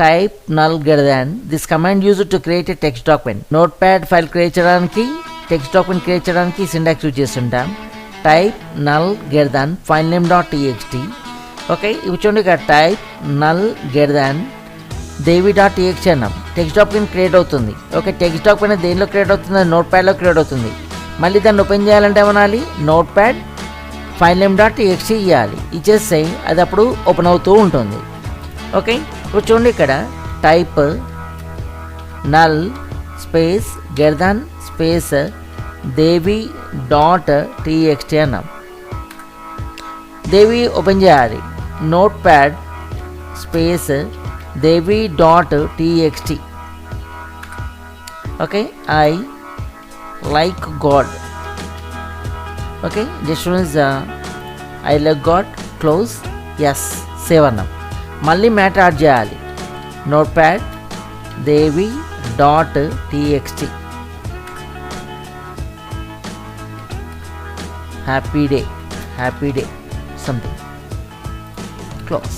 Type null greater than. This command use to create a text document. Note pad file create చేయడానికి, text document create చేయడానికి syntax use చేస్తుంటాం. Type null greater than file name dot TXT. Okay, ఇవి చూడండి ఇక్కడ type null greater than దేవి dot TXT అన్నాం. Text document create అవుతుంది. Okay, text document దేనిలో create అవుతుంది? నోట్ ప్యాడ్లో క్రియేట్ అవుతుంది. మళ్ళీ దాన్ని ఓపెన్ చేయాలంటే ఏమనాలి? Note pad file name dot TXT ఇవ్వాలి. ఇచ్చేస్తే అది అప్పుడు ఓపెన్ అవుతూ ఉంటుంది. ఓకే, ఇప్పుడు చూడండి ఇక్కడ type null space greater than space Devi dot TXT అన్నాం. దేవి ఓపెన్ చేయాలి. Notepad space Devi dot TXT. Okay, I like God. Okay, just I like God, close, yes, save అన్నాం. మళ్ళీ మ్యాటర్ యాడ్ చేయాలి. Notepad Devi dot TXT. Happy day, happy day something, close.